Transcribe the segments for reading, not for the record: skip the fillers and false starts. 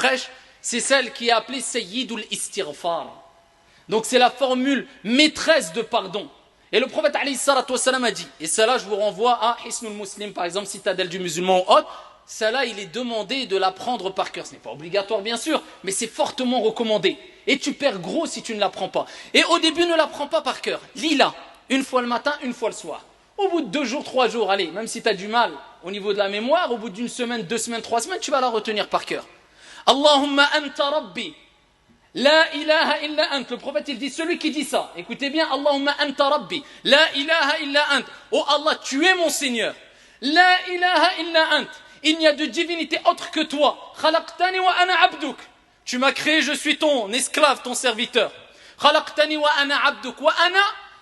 prêche, c'est celle qui est appelée Sayyidul Istighfar. Donc c'est la formule maîtresse de pardon. Et le prophète alayhi salatu wassalam a dit, et cela je vous renvoie à Hisnul Muslim par exemple, citadelle du musulman ou autre, cela il est demandé de l'apprendre par cœur. Ce n'est pas obligatoire bien sûr, mais c'est fortement recommandé. Et tu perds gros si tu ne l'apprends pas. Et au début ne l'apprends pas par cœur. Lis-la, une fois le matin, une fois le soir. Au bout de 2 jours, 3 jours, allez, même si tu as du mal au niveau de la mémoire, au bout d'une semaine, 2 semaines, 3 semaines, tu vas la retenir par cœur. Allahumma anta rabbi. La ilaha illa ant. Le prophète il dit, celui qui dit ça, écoutez bien, Allahumma anta rabbi. La ilaha illa ant. Oh Allah, tu es mon Seigneur. La ilaha illa ant. Il n'y a de divinité autre que toi. Khalaqtani wa ana abduk. Tu m'as créé, je suis ton esclave, ton serviteur. Khalaqtani wa ana abduk wa ana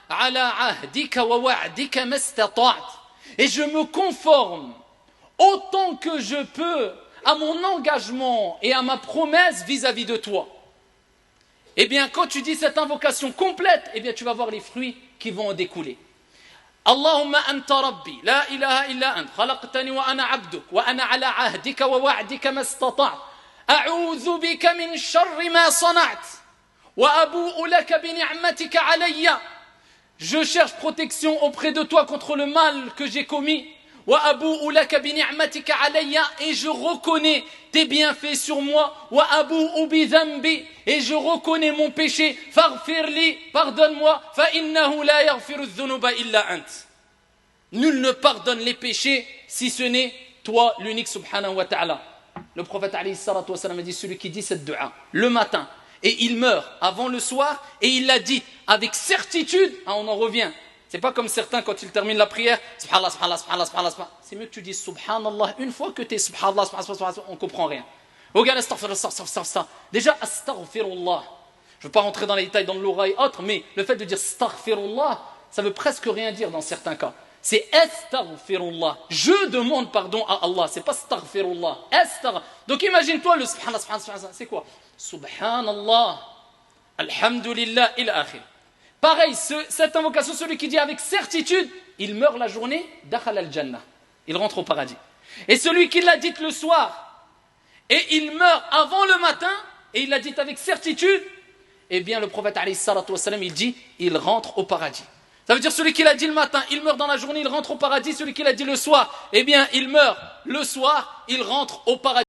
ala ahdika wa wa'dika mastata'at. Et je me conforme autant que je peux à mon engagement et à ma promesse vis-à-vis de toi. Eh bien, quand tu dis cette invocation complète, eh bien, tu vas voir les fruits qui vont en découler. Allahumma anta rabbi, la ilaha illa ant, khalaqtani wa ana abduk, wa ana ala ahdika wa wa'dika mastata'at. A'udhu bika min sharri ma sana'at, wa abu'u laka bi ni'matika alayya. Je cherche protection auprès de toi contre le mal que j'ai commis. Wa abu'u laka bi ni'matika alayya, et je reconnais tes bienfaits sur moi. Wa abu'u bi dhanbi, et je reconnais mon péché. Faghfirli, pardonne-moi. Fa innahu la yaghfiru dhunuba illa ant. Nul ne pardonne les péchés si ce n'est toi l'unique subhanahu wa ta'ala. Le prophète alayhi salatu wa salam a dit, celui qui dit cette dua le matin et il meurt avant le soir et il l'a dit avec certitude, on en revient. C'est pas comme certains quand ils terminent la prière, subhanallah, subhanallah, subhanallah, subhanallah. C'est mieux que tu dises subhanallah une fois que tu es subhanallah, subhanallah, on comprend rien. Regarde, astaghfirullah. Déjà, astaghfirullah. Je ne veux pas rentrer dans les détails dans l'oreille autre, mais le fait de dire astaghfirullah, ça veut presque rien dire dans certains cas. C'est astaghfirullah. Je demande pardon à Allah. C'est pas astaghfirullah. Donc imagine-toi le subhanallah, subhanallah, c'est quoi? Subhanallah, alhamdulillah, ila akhir. Pareil, cette invocation, celui qui dit avec certitude, il meurt la journée, dakhal al-jannah. Il rentre au paradis. Et celui qui l'a dit le soir, et il meurt avant le matin, et il l'a dit avec certitude, eh bien le prophète alayhi salatu wassalam, il dit, il rentre au paradis. Ça veut dire celui qui l'a dit le matin, il meurt dans la journée, il rentre au paradis. Celui qui l'a dit le soir, eh bien il meurt le soir, il rentre au paradis.